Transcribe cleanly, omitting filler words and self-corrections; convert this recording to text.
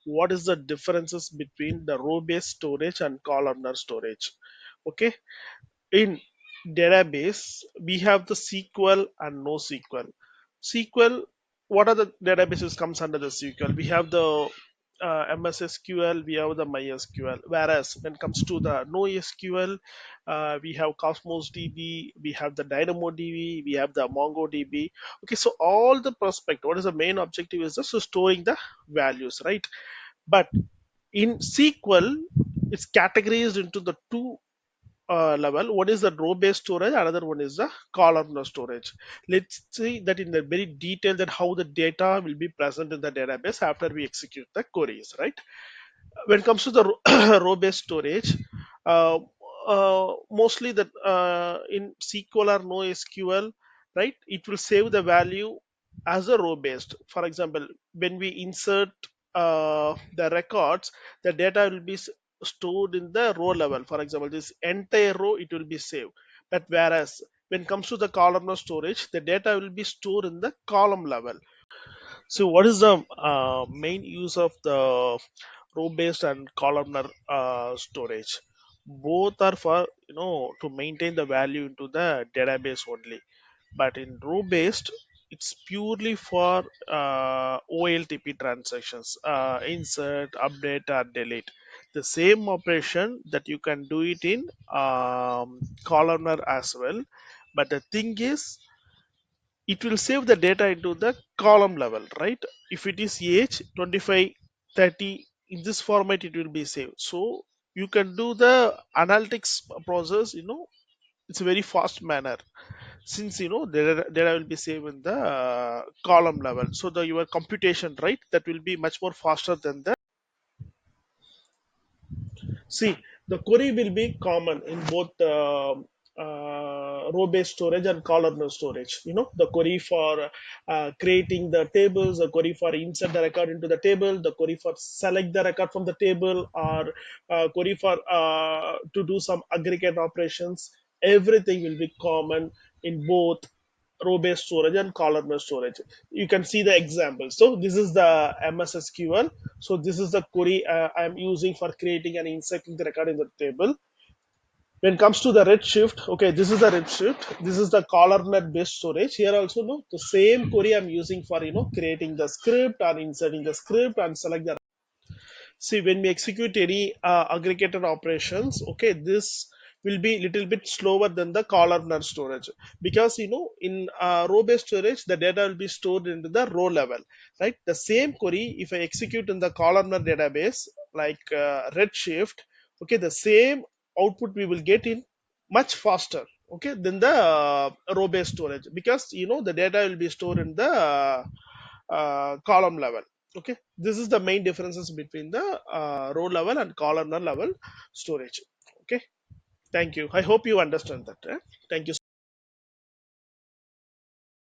what is the differences between the row-based storage and columnar storage. Okay, in database we have the SQL and NoSQL. SQL, what are the databases comes under the SQL? We have the MS SQL, we have the MySQL. Whereas when it comes to the NoSQL, we have Cosmos DB, we have the DynamoDB, we have the MongoDB. Okay, so all the prospect, what is the main objective is just storing the values, right? But in SQL, it's categorized into the two level. One is the row based storage, another one is the columnar storage. Let's see that in the very detail that how the data will be present in the database after we execute the queries, right? When it comes to the row based storage, uh, mostly that in SQL or NoSQL, right, it will save the value as a row based. For example, when we insert the records, the data will be stored in the row level. For example, this entire row it will be saved. But whereas when it comes to the columnar storage, the data will be stored in the column level. So, what is the main use of the row-based and columnar storage? Both are for to maintain the value into the database only. But in row-based, it's purely for OLTP transactions, insert, update, or delete. The same operation that you can do it in columnar as well. But the thing is, it will save the data into the column level, right? If it is age 25, 30, in this format it will be saved. So you can do the analytics process, it's a very fast manner, since the data will be saved in the column level. So the your computation, right, that will be much more faster than the. See, the query will be common in both row-based storage and columnar storage. The query for creating the tables, the query for insert the record into the table, the query for select the record from the table, or query for to do some aggregate operations. Everything will be common in both row-based storage and columnar storage. You can see the example. So this is the MS SQL. So this is the query I'm using for creating and inserting the record in the table. When it comes to the Redshift, okay, this is the Redshift. This is the columnar based storage. Here also, no, the same query I'm using for creating the script or inserting the script and select the. See, when we execute any aggregated operations, okay, this will be little bit slower than the columnar storage, because in row-based storage the data will be stored into the row level, right? The same query if I execute in the columnar database like Redshift, okay, the same output we will get in much faster, okay, than the row-based storage, because the data will be stored in the column level. Okay, this is the main differences between the row level and columnar level storage. Okay, thank you. I hope you understand that. Thank you.